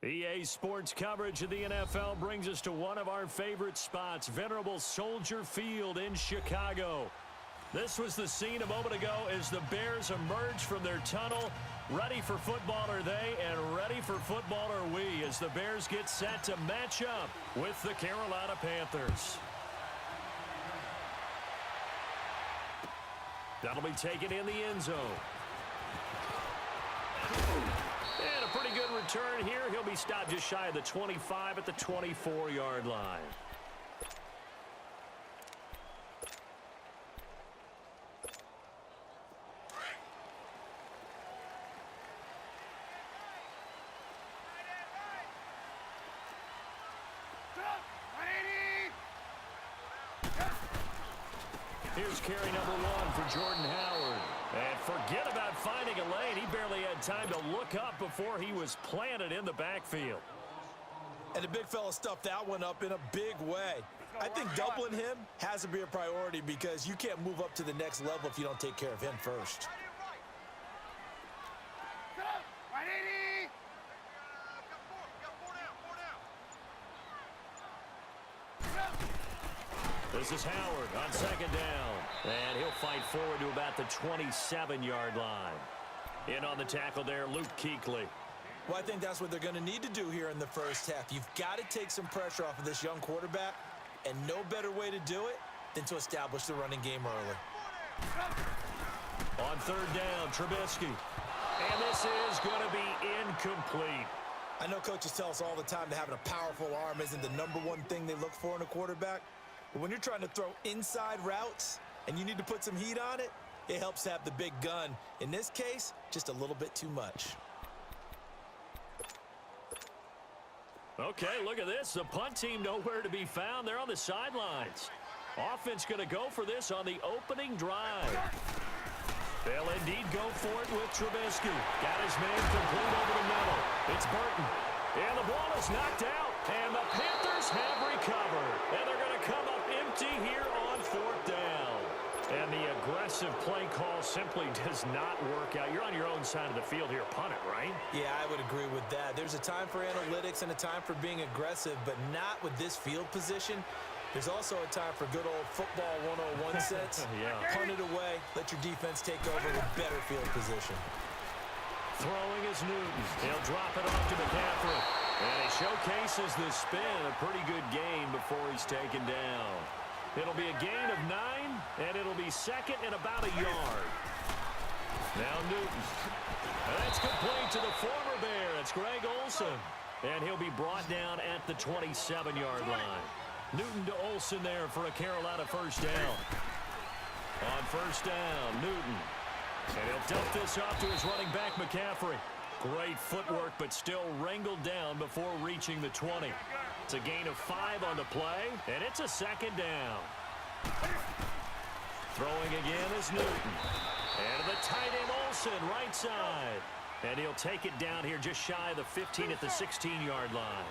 EA Sports coverage of the NFL brings us to one of our favorite spots, venerable Soldier Field in Chicago. This was the scene a moment ago as the Bears emerged from their tunnel. Ready for football are they, and ready for football are we, as the Bears get set to match up with the Carolina Panthers. That'll be taken in the end zone. And a pretty good return here. He'll be stopped just shy of the 25 at the 24-yard line. Here's carry number 1 for Jordan Howard. And forget about finding a lane. He barely had time to look up before he was planted in the backfield. And the big fella stuffed that one up in a big way. I think doubling him has to be a priority because you can't move up to the next level if you don't take care of him first. This is Howard on second down. And he'll fight forward to about the 27-yard line. In on the tackle there, Luke Kuechly. Well, I think that's what they're going to need to do here in the first half. You've got to take some pressure off of this young quarterback, and no better way to do it than to establish the running game early. On third down, Trubisky. And this is going to be incomplete. I know coaches tell us all the time that having a powerful arm isn't the number one thing they look for in a quarterback. But when you're trying to throw inside routes and you need to put some heat on it, it helps to have the big gun. In this case, just a little bit too much. Okay, look at this. The punt team nowhere to be found. They're on the sidelines. Offense going to go for this on the opening drive. They'll indeed go for it with Trubisky. Got his man complete over the middle. It's Burton. And the ball is knocked out. And the Panthers have recovered. And they're going to come up empty here on fourth down. And the aggressive play call simply does not work out. You're on your own side of the field here. Punt it, right? Yeah, I would agree with that. There's a time for analytics and a time for being aggressive, but not with this field position. There's also a time for good old football 101 sense. Yeah. Punt it away. Let your defense take over with better field position. Throwing is Newton. He'll drop it off to McCaffrey. And he showcases the spin. A pretty good gain before he's taken down. It'll be a gain of 9, and it'll be second and about a yard. Now Newton. And that's complete to the former Bear. It's Greg Olsen. And he'll be brought down at the 27-yard line. Newton to Olsen there for a Carolina first down. On first down, Newton. And he'll dump this off to his running back, McCaffrey. Great footwork, but still wrangled down before reaching the 20. It's a gain of 5 on the play, and it's a second down. Throwing again is Newton. And the tight end Olsen, right side. And he'll take it down here just shy of the 15 at the 16-yard line.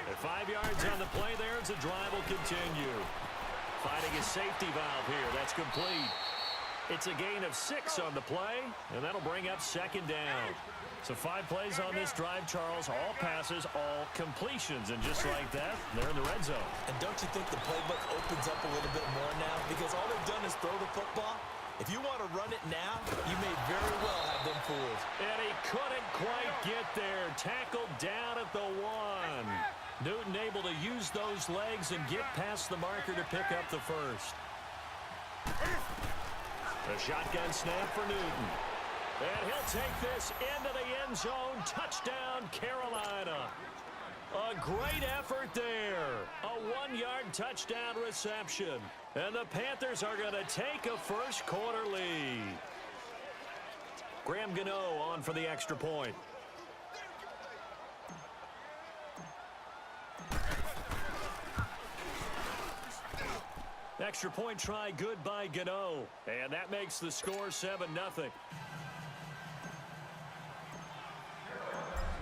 At 5 yards on the play there, as the drive will continue. Finding his safety valve here. That's complete. It's a gain of 6 on the play, and that'll bring up second down. So 5 plays on this drive, Charles. All passes, all completions. And just like that, they're in the red zone. And don't you think the playbook opens up a little bit more now? Because all they've done is throw the football. If you want to run it now, you may very well have them fooled. And he couldn't quite get there. Tackled down at the 1. Newton able to use those legs and get past the marker to pick up the first. A shotgun snap for Newton. And he'll take this into the end zone. Touchdown, Carolina. A great effort there. A 1-yard touchdown reception. And the Panthers are going to take a first quarter lead. Graham Gano on for the extra point. Extra point try good by Gano. And that makes the score 7-0.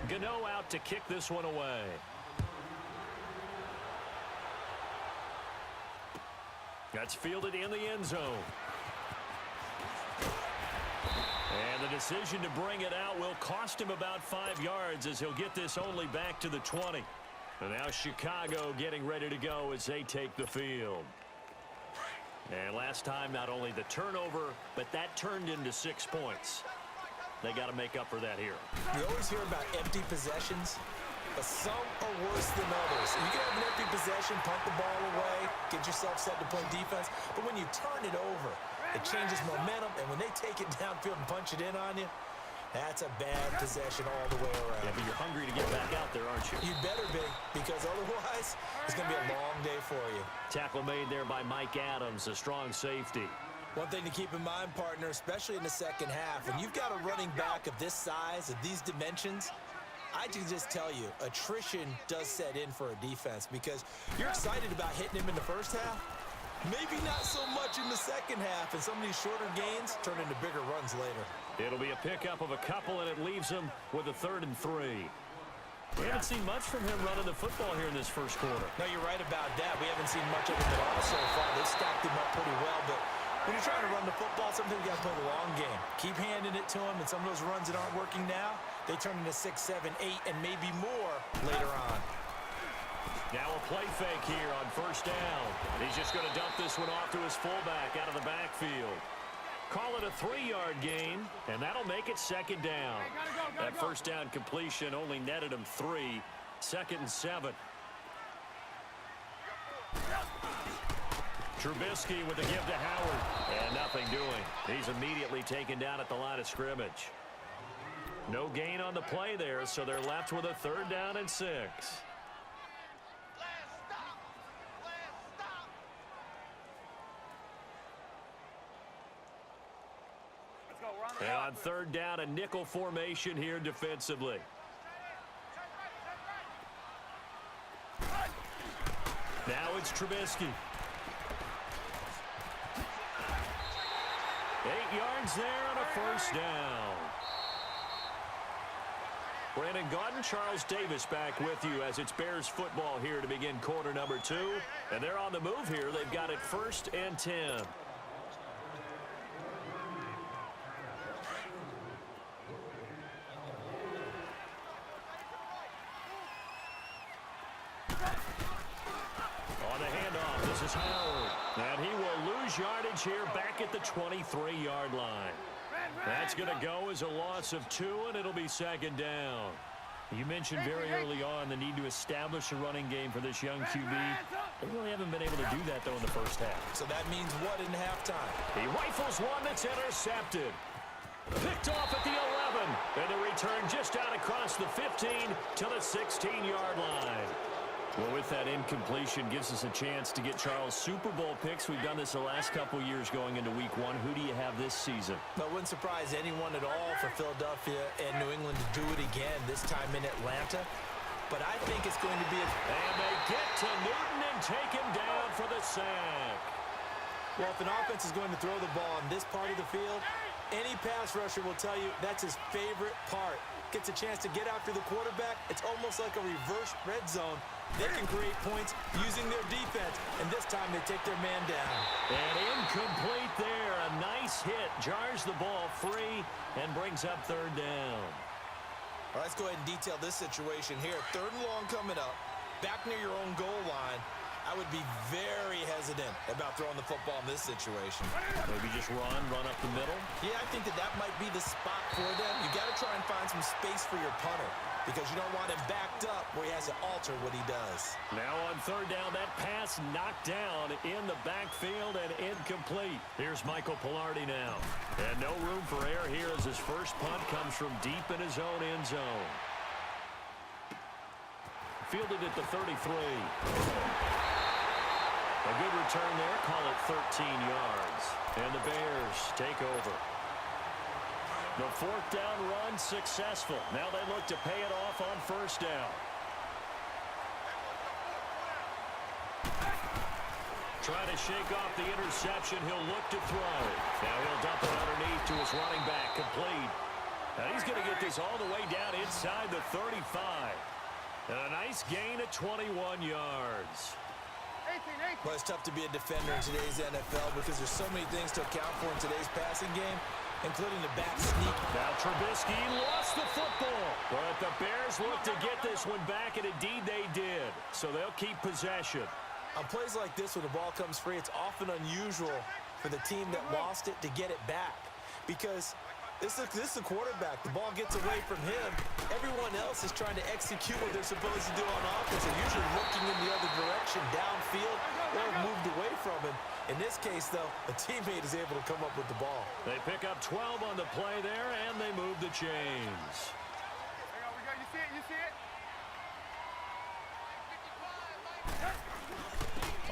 Gano out to kick this one away. That's fielded in the end zone. And the decision to bring it out will cost him about 5 yards as he'll get this only back to the 20. And now Chicago getting ready to go as they take the field. And last time, not only the turnover, but that turned into 6 points. They got to make up for that here. You always hear about empty possessions, but some are worse than others. You can have an empty possession, punt the ball away, get yourself set to play defense, but when you turn it over, it changes momentum, and when they take it downfield and punch it in on you, that's a bad possession all the way around. Yeah, but you're hungry to get back out there, aren't you? You better be, because otherwise, it's going to be a long day for you. Tackle made there by Mike Adams, a strong safety. One thing to keep in mind, partner, especially in the second half, when you've got a running back of this size, of these dimensions, I can just tell you, attrition does set in for a defense because you're excited about hitting him in the first half. Maybe not so much in the second half, and some of these shorter gains turn into bigger runs later. It'll be a pickup of a couple, and it leaves him with a 3rd and 3. We haven't seen much from him running the football here in this first quarter. No, you're right about that. We haven't seen much of him at all so far. They've stacked him up pretty well, but when you're trying to run the football, sometimes you got to play the long game. Keep handing it to him, and some of those runs that aren't working now, they turn into 6, 7, 8, and maybe more later on. Now a play fake here on first down. He's just going to dump this one off to his fullback out of the backfield. Call it a 3-yard gain, and that'll make it 2nd down. That first down completion only netted him 3. 2nd and 7. Trubisky with the give to Howard. And nothing doing. He's immediately taken down at the line of scrimmage. No gain on the play there, so they're left with a 3rd down and 6. And on 3rd down, a nickel formation here defensively. Now it's Trubisky. 8 yards there on a first down. Brandon Gaudin, Charles Davis back with you as it's Bears football here to begin quarter number 2. And they're on the move here. They've got it 1st and 10. On the handoff, this is Howard. And he will lose yardage here back at the 23-yard line. That's going to go as a loss of 2, and it'll be 2nd down. You mentioned very early on the need to establish a running game for this young QB. They really haven't been able to do that, though, in the first half. So that means what in halftime? He rifles one that's intercepted. Picked off at the 11. And the return just out across the 15 to the 16-yard line. Well, with that incompletion, gives us a chance to get Charles Super Bowl picks. We've done this the last couple years going into week 1. Who do you have this season? That wouldn't surprise anyone at all for Philadelphia and New England to do it again, this time in Atlanta. But I think it's going to be And they get to Newton and take him down for the sack. Well, if an offense is going to throw the ball on this part of the field, any pass rusher will tell you that's his favorite part. Gets a chance to get after the quarterback. It's almost like a reverse red zone. They can create points using their defense, and this time they take their man down. And incomplete there. A nice hit. Jars the ball free and brings up 3rd down. All right, let's go ahead and detail this situation here. 3rd and long coming up. Back near your own goal line. I would be very hesitant about throwing the football in this situation. Maybe just run up the middle? Yeah, I think that might be the spot for them. You got to try and find some space for your punter because you don't want him backed up where he has to alter what he does. Now on 3rd down, that pass knocked down in the backfield and incomplete. Here's Michael Pilardi now. And no room for error here as his first punt comes from deep in his own end zone. Fielded at the 33. A good return there, call it 13 yards. And the Bears take over. The 4th down run successful. Now they look to pay it off on 1st down. Trying to shake off the interception. He'll look to throw. Now he'll dump it underneath to his running back. Complete. Now he's going to get this all the way down inside the 35. And a nice gain of 21 yards. Well, it's tough to be a defender in today's NFL because there's so many things to account for in today's passing game. including the back sneak. Now Trubisky lost the football, but the Bears look to get this one back, and indeed they did. So they'll keep possession. On plays like this, when the ball comes free, it's often unusual for the team that lost it to get it back, because this is a quarterback. The ball gets away from him. Everyone else is trying to execute what they're supposed to do on offense. They're usually looking in the other direction, downfield, or moved away from him. In this case, though, a teammate is able to come up with the ball. They pick up 12 on the play there, and they move the chains. You see it? You see it?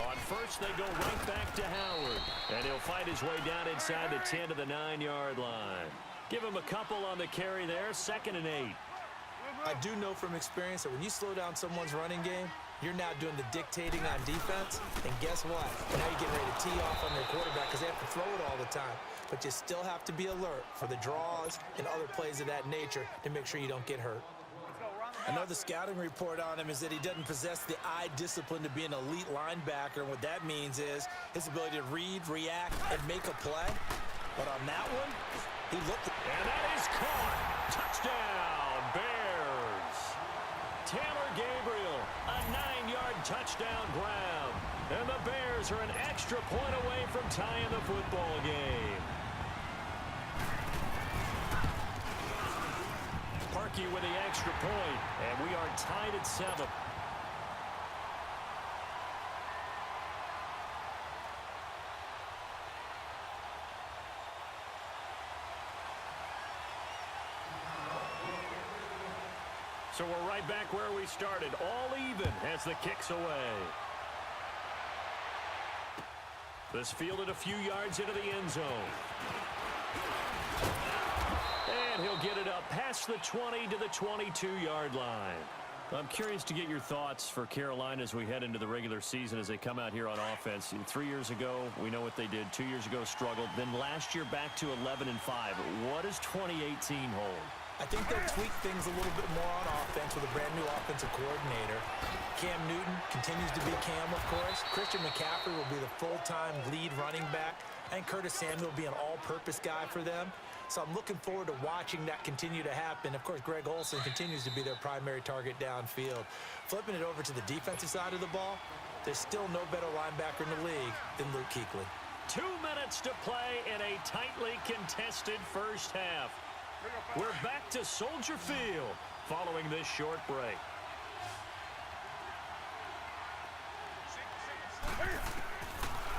On first, they go right back to Howard. And he'll fight his way down inside the 10 to the 9-yard line. Give him a couple on the carry there, 2nd and 8. I do know from experience that when you slow down someone's running game, you're now doing the dictating on defense. And guess what? Now you're getting ready to tee off on their quarterback because they have to throw it all the time. But you still have to be alert for the draws and other plays of that nature to make sure you don't get hurt. I know the scouting report on him is that he doesn't possess the eye discipline to be an elite linebacker. And what that means is his ability to read, react, and make a play. But on that one, he looked. And that is caught. Touchdown, Bears. Taylor Gabriel, a 9-yard touchdown grab. And the Bears are an extra point away from tying the football game. Parkey with the extra point, and we are tied at 7. So we're right back where we started, all even as the kick's away. This fielded a few yards into the end zone. And he'll get it up past the 20 to the 22-yard line. I'm curious to get your thoughts for Carolina as we head into the regular season as they come out here on offense. 3 years ago, we know what they did. 2 years ago, struggled. Then last year, back to 11-5. What does 2018 hold? I think they'll tweak things a little bit more on offense with a brand-new offensive coordinator. Cam Newton continues to be Cam, of course. Christian McCaffrey will be the full-time lead running back. And Curtis Samuel will be an all-purpose guy for them. So I'm looking forward to watching that continue to happen. Of course, Greg Olsen continues to be their primary target downfield. Flipping it over to the defensive side of the ball, there's still no better linebacker in the league than Luke Kuechly. 2 minutes to play in a tightly contested first half. We're back to Soldier Field following this short break.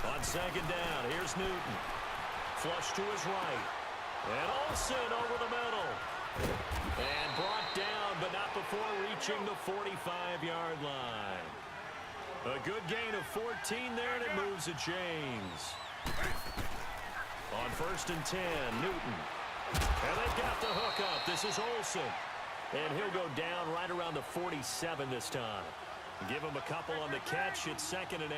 On 2nd down, here's Newton. Flush to his right. And Olsen over the middle. And brought down, but not before reaching the 45-yard line. A good gain of 14 there, and it moves the chains. On 1st and 10, Newton. And they've got the hook up. This is Olsen. And he'll go down right around the 47 this time. Give him a couple on the catch. It's 2nd and 8.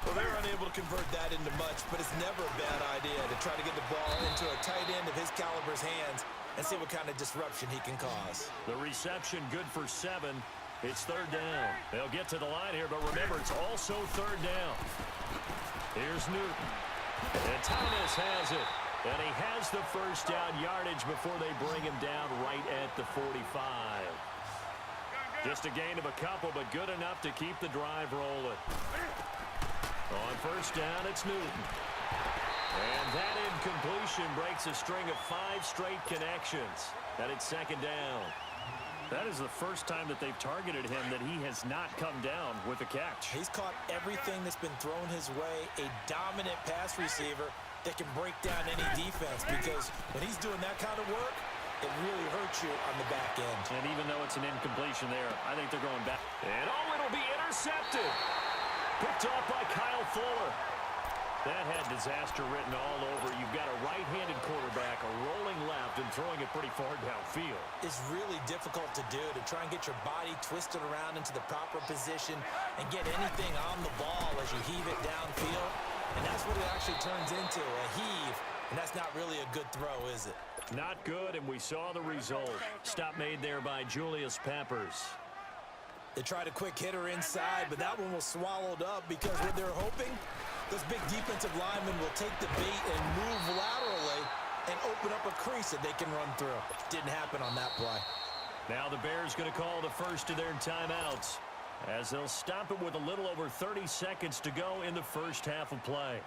Well, they're unable to convert that into much, but it's never a bad idea to try to get the ball into a tight end of his caliber's hands and see what kind of disruption he can cause. The reception good for 7. It's 3rd down. They'll get to the line here, but remember, it's also 3rd down. Here's Newton. And Thomas has it. And he has the first down yardage before they bring him down right at the 45. Just a gain of a couple, but good enough to keep the drive rolling. On 1st down, it's Newton. And that incompletion breaks a string of 5 straight connections. And it's 2nd down. That is the first time that they've targeted him that he has not come down with a catch. He's caught everything that's been thrown his way. A dominant pass receiver that can break down any defense, because when he's doing that kind of work, it really hurts you on the back end. And even though it's an incompletion there, I think they're going back. And it'll be intercepted. Picked off by Kyle Fuller. That had disaster written all over. You've got a right-handed quarterback, a rolling left, and throwing it pretty far downfield. It's really difficult to do, to try and get your body twisted around into the proper position and get anything on the ball as you heave it downfield. And that's what it actually turns into, a heave. And that's not really a good throw, is it? Not good, and we saw the result. Stop made there by Julius Peppers. They tried a quick hitter inside, but that one was swallowed up because what they're hoping, those big defensive linemen will take the bait and move laterally and open up a crease that they can run through. Didn't happen on that play. Now the Bears going to call the first of their timeouts as they'll stop it with a little over 30 seconds to go in the first half of play.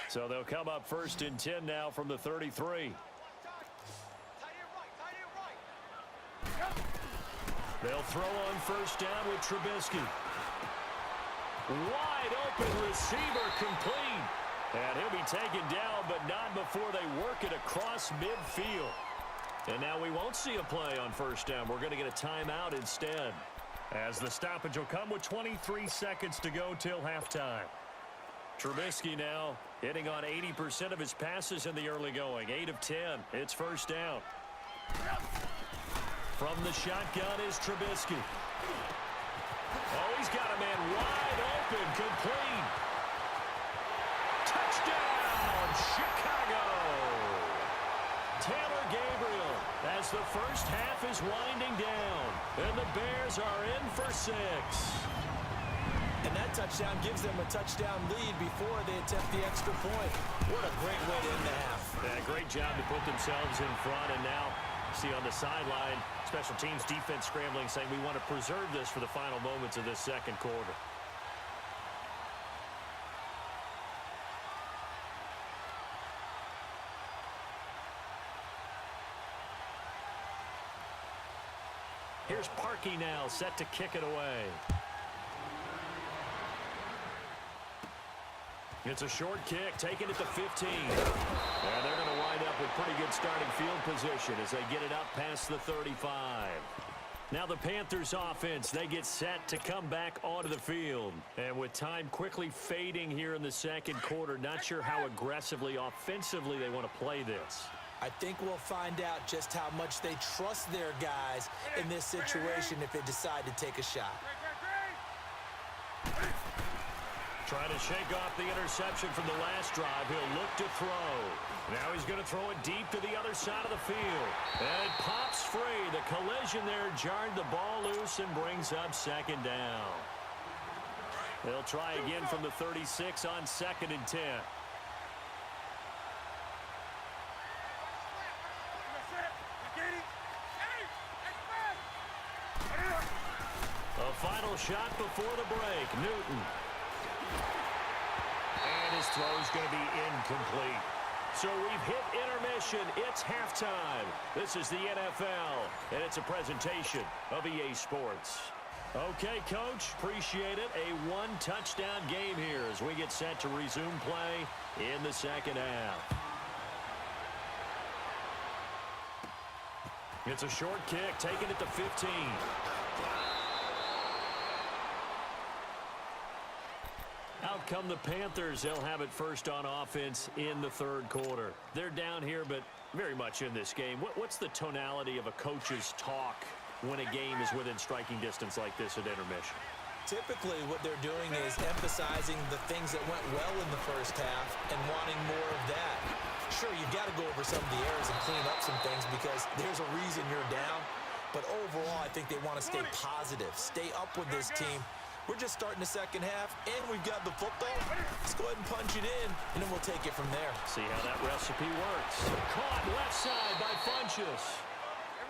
So they'll come up first and 10 now from the 33. They'll throw on first down with Trubisky. Wide open receiver complete. And he'll be taken down, but not before they work it across midfield. And now we won't see a play on first down. We're going to get a timeout instead, as the stoppage will come with 23 seconds to go till halftime. Trubisky now hitting on 80% of his passes in the early going. 8 of 10. It's first down. From the shotgun is Trubisky. Oh, he's got a man wide open, complete. Touchdown, Chicago. Taylor Gabriel as the first half is winding down. And the Bears are in for 6. And that touchdown gives them a touchdown lead before they attempt the extra point. What a great way to end the half. Yeah, great job to put themselves in front. And now, see on the sideline, special teams defense scrambling, saying we want to preserve this for the final moments of this second quarter. Here's Parkey now, set to kick it away. It's a short kick, taken at the 15. And they're going to wind up with pretty good starting field position as they get it up past the 35. Now the Panthers offense, they get set to come back onto the field. And with time quickly fading here in the second quarter, not sure how aggressively, offensively they want to play this. I think we'll find out just how much they trust their guys in this situation if they decide to take a shot. Trying to shake off the interception from the last drive. He'll look to throw. Now he's going to throw it deep to the other side of the field. And it pops free. The collision there jarred the ball loose and brings up second down. They'll try again from the 36 on second and 10. A final shot before the break. Newton. And his throw is going to be incomplete. So we've hit intermission. It's halftime. This is the NFL, and it's a presentation of EA Sports. Okay, Coach, appreciate it. A one-touchdown game here as we get set to resume play in the second half. It's a short kick, taken at the 15. Out come the Panthers. They'll have it first on offense in the third quarter. They're down here, but very much in this game. What's the tonality of a coach's talk when a game is within striking distance like this at intermission? Typically, what they're doing is emphasizing the things that went well in the first half and wanting more of that. Sure, you've got to go over some of the errors and clean up some things because there's a reason you're down. But overall, I think they want to stay positive, stay up with this team. We're just starting the second half, and we've got the football. Let's go ahead and punch it in, and then we'll take it from there. See how that recipe works. Caught left side by Funchess.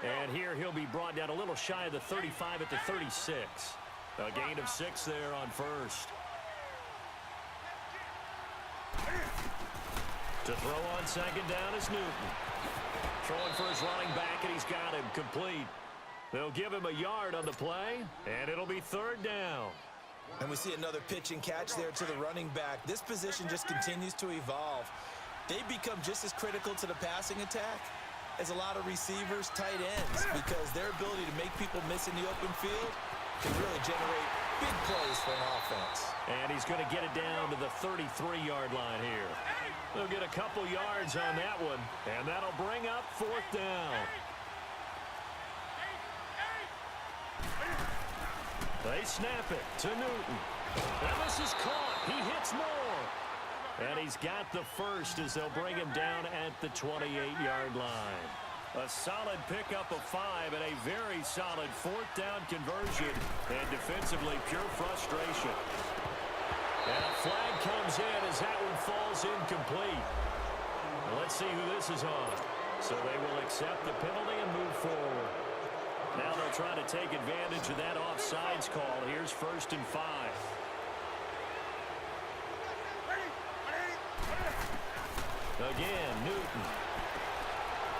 And here he'll be brought down a little shy of the 35 at the 36. A gain of 6 there on first. To throw on second down is Newton. Throwing for his running back, and he's got him complete. They'll give him a yard on the play, and it'll be third down. And we see another pitch and catch there to the running back. This position just continues to evolve. They become just as critical to the passing attack as a lot of receivers, tight ends, because their ability to make people miss in the open field can really generate big plays for an offense. And he's going to get it down to the 33-yard line here. They'll get a couple yards on that one, and that'll bring up fourth down. They snap it to Newton. And this is caught. He hits more. And he's got the first as they'll bring him down at the 28-yard line. A solid pickup of 5 and a very solid fourth down conversion. And defensively, pure frustration. And a flag comes in as that one falls incomplete. Well, let's see who this is on. So they will accept the penalty and move forward. Now they'll try to take advantage of that offsides call. Here's 1st and 5. Again, Newton.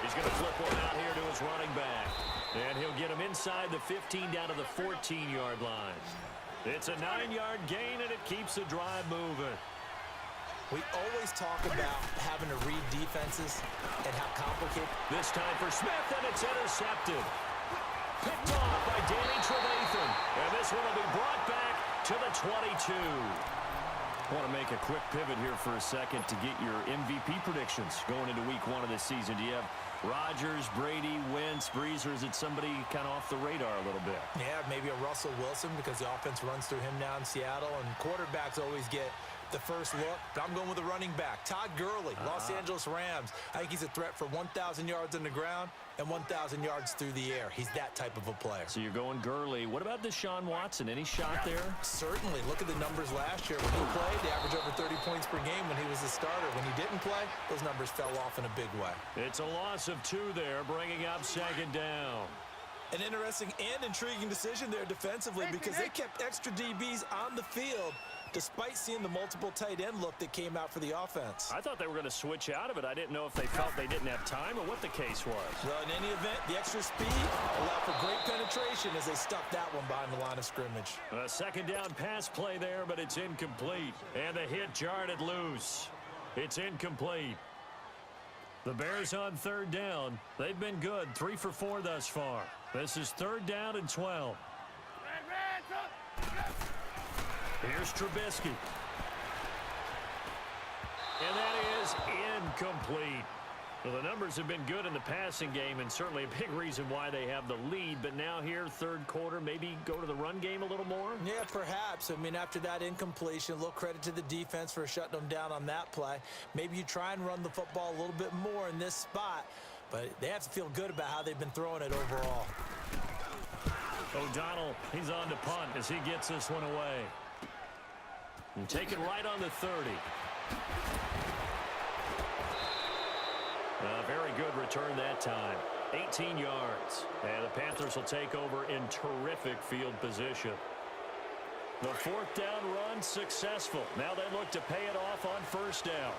He's going to flip one out here to his running back. And he'll get him inside the 15 down to the 14-yard line. It's a 9-yard gain, and it keeps the drive moving. We always talk about having to read defenses and how complicated. This time for Smith, and it's intercepted. Picked off by Danny Trevathan. And this one will be brought back to the 22. I want to make a quick pivot here for a second to get your MVP predictions going into week 1 of this season. Do you have Rodgers, Brady, Wentz, Brees, or is it somebody kind of off the radar a little bit? Yeah, maybe a Russell Wilson because the offense runs through him now in Seattle, and quarterbacks always get the first look. But I'm going with a running back, Todd Gurley, Los Angeles Rams. I think he's a threat for 1,000 yards on the ground and 1,000 yards through the air. He's that type of a player. So you're going Gurley. What about Deshaun Watson? Any shot there? Certainly. Look at the numbers last year. When he played, they averaged over 30 points per game when he was the starter. When he didn't play, those numbers fell off in a big way. It's a loss of 2 there, bringing up 2nd down. An interesting and intriguing decision there defensively because they kept extra DBs on the field despite seeing the multiple tight end look that came out for the offense. I thought they were going to switch out of it. I didn't know if they felt they didn't have time or what the case was. Well, in any event, the extra speed allowed for great penetration as they stuck that one behind the line of scrimmage. A 2nd down pass play there, but it's incomplete. And the hit jarred it loose. It's incomplete. The Bears on 3rd down. They've been good, 3 for 4 thus far. This is 3rd down and 12. Here's Trubisky. And that is incomplete. Well, the numbers have been good in the passing game and certainly a big reason why they have the lead. But now here, 3rd quarter, maybe go to the run game a little more? Yeah, perhaps. I mean, after that incompletion, a little credit to the defense for shutting them down on that play. Maybe you try and run the football a little bit more in this spot. But they have to feel good about how they've been throwing it overall. O'Donnell, he's on to punt as he gets this one away. And take it right on the 30. A very good return that time. 18 yards. And the Panthers will take over in terrific field position. The 4th down run successful. Now they look to pay it off on 1st down.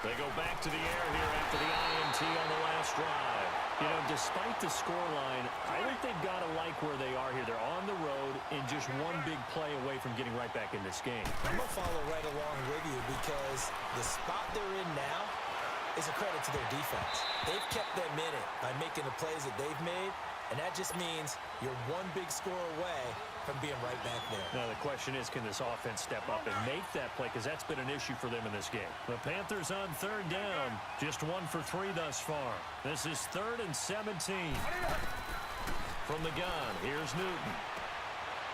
They go back to the air here after the INT on the last drive. You know, despite the scoreline, I think they've got to like where they are here. They're on the road and just one big play away from getting right back in this game. I'm going to follow right along with you because the spot they're in now is a credit to their defense. They've kept them in it by making the plays that they've made, and that just means you're one big score away from being right back there. Now the question is, can this offense step up and make that play? Because that's been an issue for them in this game. The Panthers on 3rd down. Just 1 for 3 thus far. This is 3rd and 17. From the gun, here's Newton.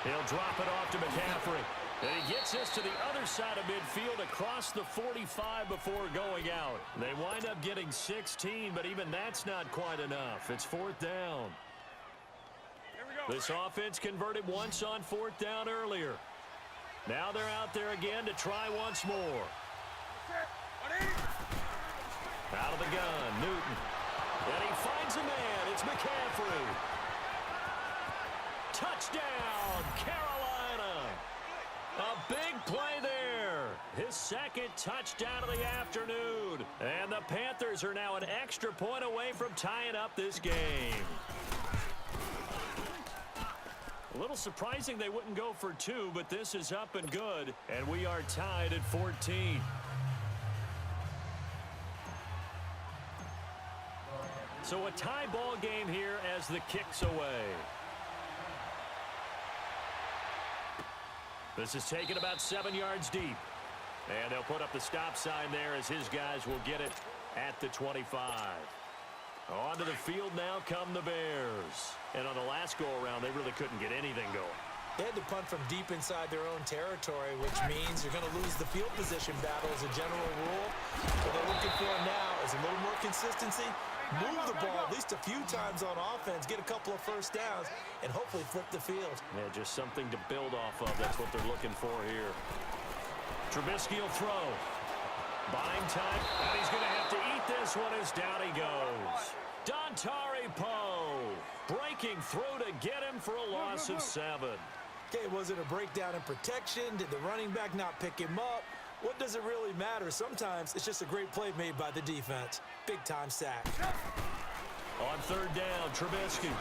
He'll drop it off to McCaffrey. And he gets this to the other side of midfield across the 45 before going out. They wind up getting 16, but even that's not quite enough. It's 4th down. This offense converted once on 4th down earlier. Now they're out there again to try once more. Out of the gun, Newton. And he finds a man. It's McCaffrey. Touchdown, Carolina. A big play there. His 2nd touchdown of the afternoon. And the Panthers are now an extra point away from tying up this game. A little surprising they wouldn't go for 2, but this is up and good, and we are tied at 14. So a tie ball game here as the kick's away. This is taken about 7 yards deep. And they'll put up the stop sign there as his guys will get it at the 25. Onto the field now come the Bears. And on the last go-around, they really couldn't get anything going. They had to punt from deep inside their own territory, which means you're going to lose the field position battle as a general rule. What they're looking for now is a little more consistency, move the ball at least a few times on offense, get a couple of first downs, and hopefully flip the field. Yeah, just something to build off of. That's what they're looking for here. Trubisky will throw. Buying time, and he's going to have to eat this one as down he goes. Dontari Poe breaking through to get him for a loss of 7. Okay, was it a breakdown in protection? Did the running back not pick him up? What does it really matter? Sometimes it's just a great play made by the defense. Big-time sack. On 3rd down, Trubisky.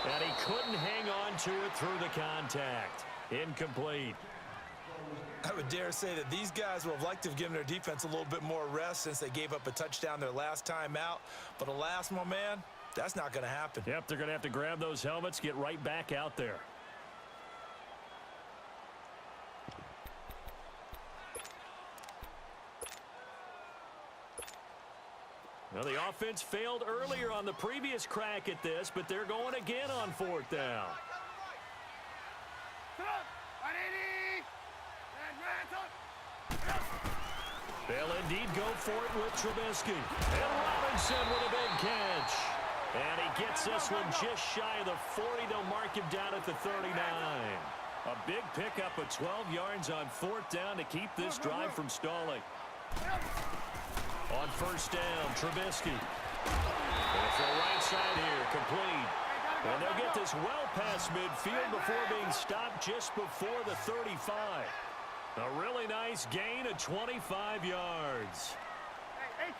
And he couldn't hang on to it through the contact. Incomplete. I would dare say that these guys would have liked to have given their defense a little bit more rest since they gave up a touchdown their last time out. But alas, my man, that's not going to happen. Yep, they're going to have to grab those helmets, get right back out there. Well, the offense failed earlier on the previous crack at this, but they're going again on 4th down. They'll indeed go for it with Trubisky. And Robinson with a big catch. And he gets this one just shy of the 40. They'll mark him down at the 39. A big pickup of 12 yards on 4th down to keep this drive from stalling. On 1st down, Trubisky. And for the right side here, complete. And they'll get this well past midfield before being stopped just before the 35. A really nice gain of 25 yards. 18.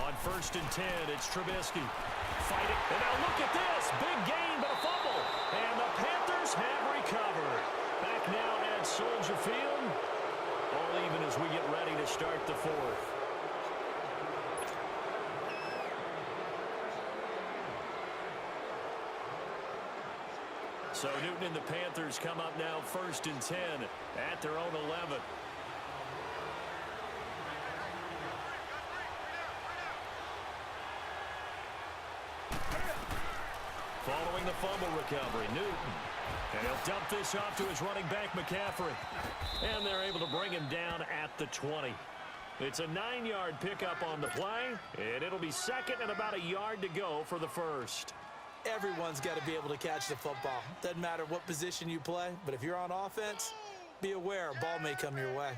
On 1st and 10, it's Trubisky. Fighting. And now look at this. Big gain, but a fumble. And the Panthers have recovered. Back now at Soldier Field. All even as we get ready to start the 4th. So Newton and the Panthers come up now 1st and 10 at their own 11. Following the fumble recovery, Newton. And he'll dump this off to his running back, McCaffrey. And they're able to bring him down at the 20. It's a 9-yard pickup on the play, and it'll be 2nd and about a yard to go for the 1st. Everyone's got to be able to catch the football. Doesn't matter what position you play, but if you're on offense, be aware a ball may come your way.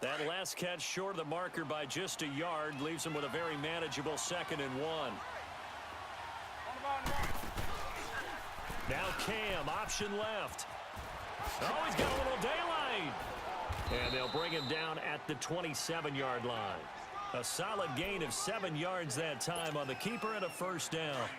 That last catch short of the marker by just a yard leaves him with a very manageable 2nd and 1. Now Cam, option left. Oh, he's got a little daylight. And they'll bring him down at the 27-yard line. A solid gain of 7 yards that time on the keeper and a 1st down.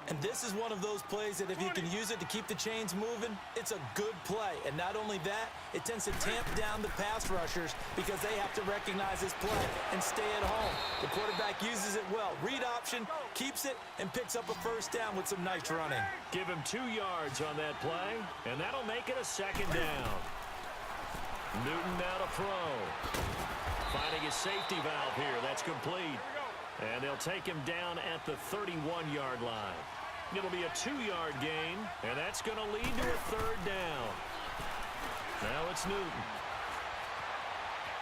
And this is one of those plays that if you can use it to keep the chains moving, it's a good play. And not only that, it tends to tamp down the pass rushers because they have to recognize this play and stay at home. The quarterback uses it well. Read option, keeps it, and picks up a 1st down with some nice running. Give him 2 yards on that play, and that'll make it a 2nd down. Newton now to throw. Finding his safety valve here. That's complete. And they'll take him down at the 31-yard line. It'll be a 2-yard gain, and that's going to lead to a 3rd down. Now it's Newton.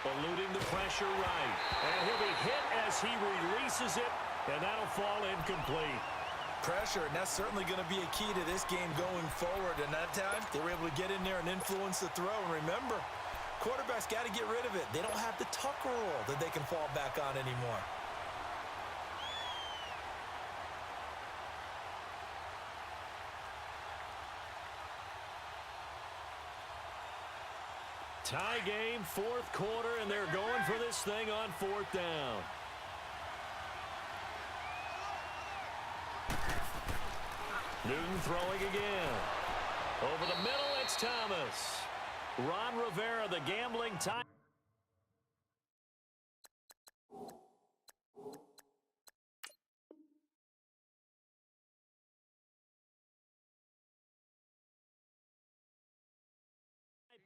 Eluding the pressure right. And he'll be hit as he releases it, and that'll fall incomplete. Pressure, and that's certainly going to be a key to this game going forward. And that time, they were able to get in there and influence the throw. And remember, quarterbacks got to get rid of it. They don't have the Tucker rule that they can fall back on anymore. Tie game, 4th quarter, and they're going for this thing on 4th down. Newton throwing again. Over the middle, it's Thomas. Ron Rivera, the gambling time.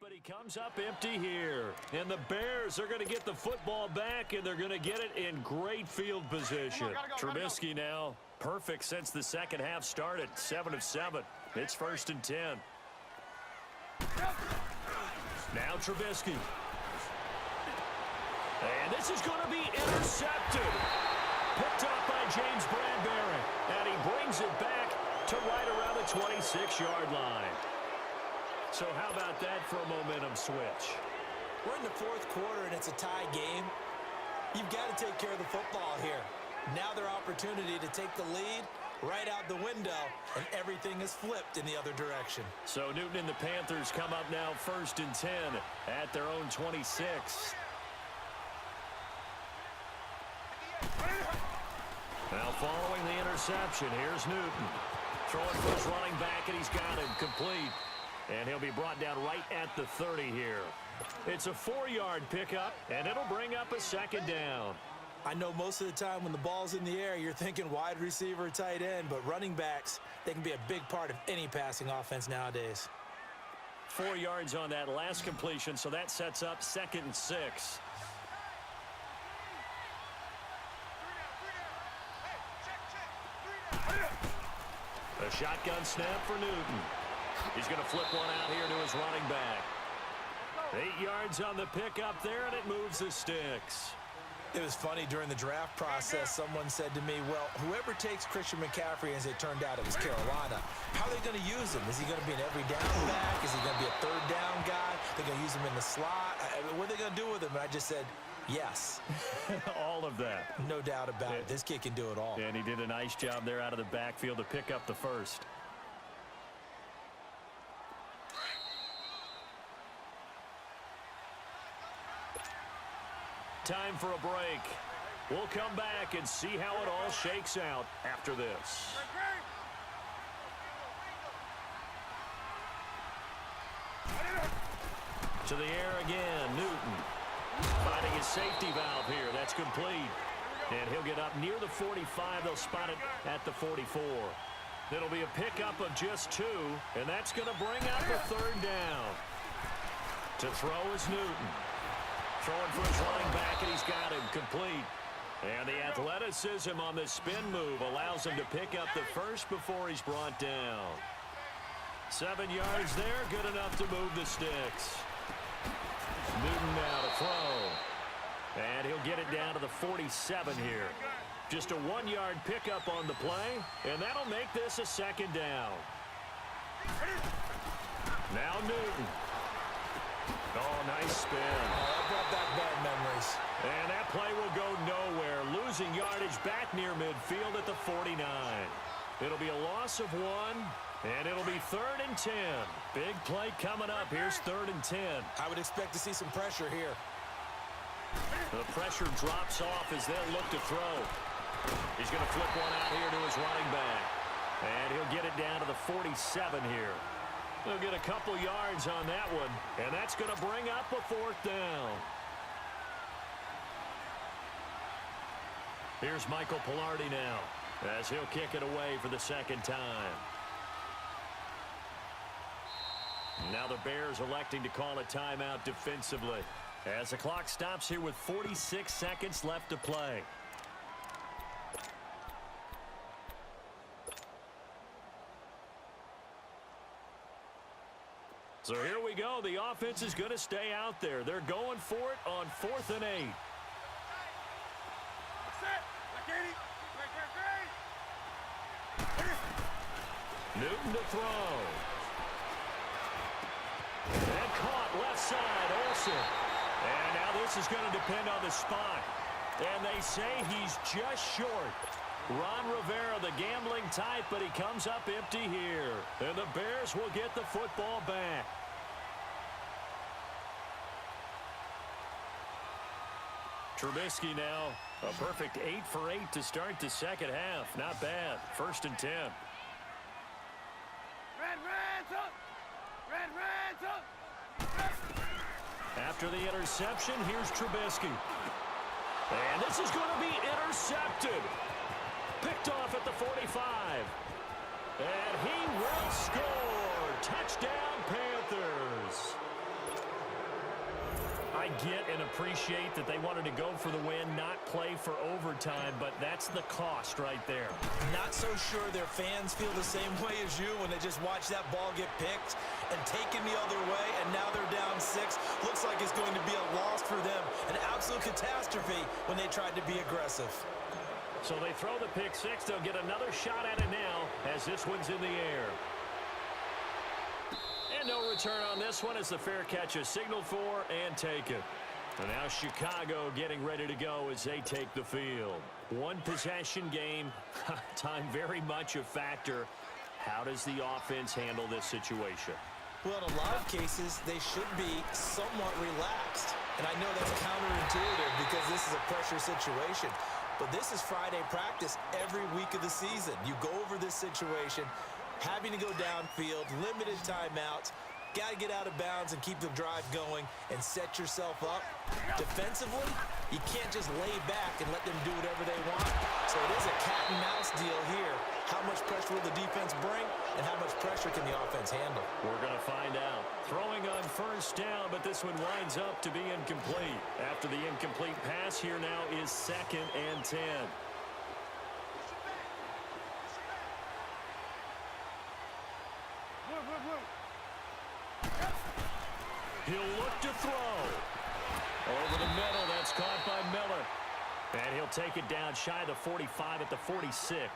But he comes up empty here. And the Bears are going to get the football back, and they're going to get it in great field position. Trubisky now Perfect since the second half started. 7 of 7. It's 1st and 10. Now Trubisky. And this is going to be intercepted. Picked up by James Bradbury. And he brings it back to right around the 26-yard line. So how about that for a momentum switch? We're in the fourth quarter, and it's a tie game. You've got to take care of the football here. Now their opportunity to take the lead right out the window, and everything is flipped in the other direction. So Newton and the Panthers come up now 1st and 10 at their own 26. Now following the interception, here's Newton. Throwing for his running back, and he's got him complete. And he'll be brought down right at the 30 here. It's a 4-yard pickup, and it'll bring up a 2nd down. I know most of the time when the ball's in the air, you're thinking wide receiver, tight end, but running backs, they can be a big part of any passing offense nowadays. 4 yards on that last completion, so that sets up 2nd and 6. A shotgun snap for Newton. He's going to flip one out here to his running back. 8 yards on the pickup there, and it moves the sticks. It was funny during the draft process. Someone said to me, well, whoever takes Christian McCaffrey, as it turned out it was Carolina, how are they going to use him? Is he going to be an every down back? Is he going to be a 3rd down guy? They're going to use him in the slot? What are they going to do with him? And I just said, yes. All of that. No doubt about it. This kid can do it all. And he did a nice job there out of the backfield to pick up the first. Time for a break. We'll come back and see how it all shakes out after this. To the air again, Newton. Finding his safety valve here. That's complete. And he'll get up near the 45. They'll spot it at the 44. It'll be a pickup of just 2, and that's going to bring up a 3rd down. To throw is Newton. Throwing for his running back, and he's got him complete. And the athleticism on the spin move allows him to pick up the first before he's brought down. 7 yards there, good enough to move the sticks. Newton now to throw. And he'll get it down to the 47 here. Just a 1-yard pickup on the play, and that'll make this a 2nd down. Now Newton. Oh, nice spin. That brought back bad memories. And that play will go nowhere. Losing yardage back near midfield at the 49. It'll be a loss of 1, and it'll be 3rd and 10. Big play coming up. Here's 3rd and 10. I would expect to see some pressure here. The pressure drops off as they'll look to throw. He's going to flip one out here to his running back. And he'll get it down to the 47 here. He'll get a couple yards on that one, and that's going to bring up a 4th down. Here's Michael Pilardi now, as he'll kick it away for the 2nd time. Now the Bears electing to call a timeout defensively, as the clock stops here with 46 seconds left to play. So here we go. The offense is going to stay out there. They're going for it on 4th and 8. Newton to throw. And caught left side, Olsen. And now this is going to depend on the spot. And they say he's just short. Ron Rivera, the gambling type, but he comes up empty here. And the Bears will get the football back. Trubisky now, a perfect 8 for 8 to start the second half. Not bad. 1st and 10. After the interception, here's Trubisky. And this is going to be intercepted. Picked off at the 45. And he will score. Touchdown, Panthers. I I get and appreciate that they wanted to go for the win, not play for overtime, but that's the cost right there. Not so sure their fans feel the same way as you when they just watch that ball get picked and taken the other way, and now they're down 6. Looks like it's going to be a loss for them, an absolute catastrophe when they tried to be aggressive. So they throw the pick 6. They'll get another shot at it now as this one's in the air. And no return on this one as the fair catch is signaled for and taken. And now Chicago getting ready to go as they take the field. One possession game, time very much a factor. How does the offense handle this situation? Well, in a lot of cases, they should be somewhat relaxed. And I know that's counterintuitive because this is a pressure situation. But this is Friday practice every week of the season. You go over this situation, having to go downfield, limited timeouts, got to get out of bounds and keep the drive going and set yourself up. Defensively, you can't just lay back and let them do whatever they want. So it is a cat and mouse deal here. How much pressure will the defense bring and how much pressure can the offense handle? We're going to find out. Throwing on first down, but this one winds up to be incomplete. After the incomplete pass, here now is 2nd and 10. He'll look to throw. Over the middle, that's caught by Miller. And he'll take it down shy of the 45 at the 46.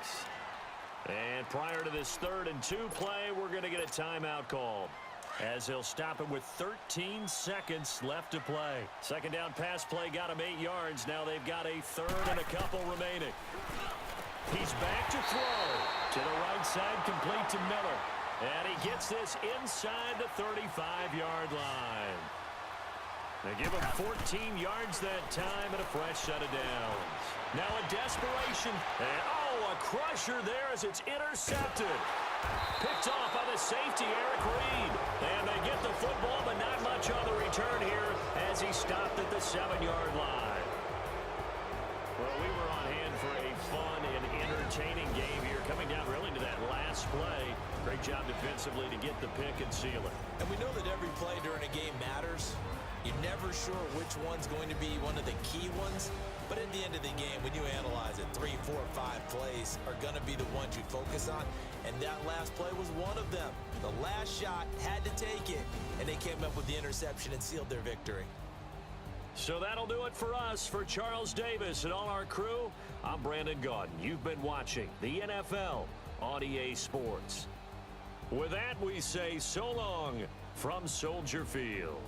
And prior to this 3rd and 2 play, we're going to get a timeout called, as he'll stop it with 13 seconds left to play. Second down pass play got him 8 yards. Now they've got a 3rd and a couple remaining. He's back to throw. To the right side, complete to Miller. And he gets this inside the 35-yard line. They give him 14 yards that time and a fresh set of downs. Now a desperation. And a crusher there as it's intercepted. Picked off by the safety, Eric Reed. And they get the football, but not much on the return here as he stopped at the 7-yard line. Well, we were on hand for a fun and entertaining game here, coming down really to that last play. Great job defensively to get the pick and seal it. And we know that every play during a game matters. You're never sure which one's going to be one of the key ones. But at the end of the game, when you analyze it, 3, 4, 5 plays are going to be the ones you focus on. And that last play was one of them. The last shot had to take it, and they came up with the interception and sealed their victory. So that'll do it for us. For Charles Davis and all our crew, I'm Brandon Gaudin. You've been watching the NFL on EA Sports. With that, we say so long from Soldier Field.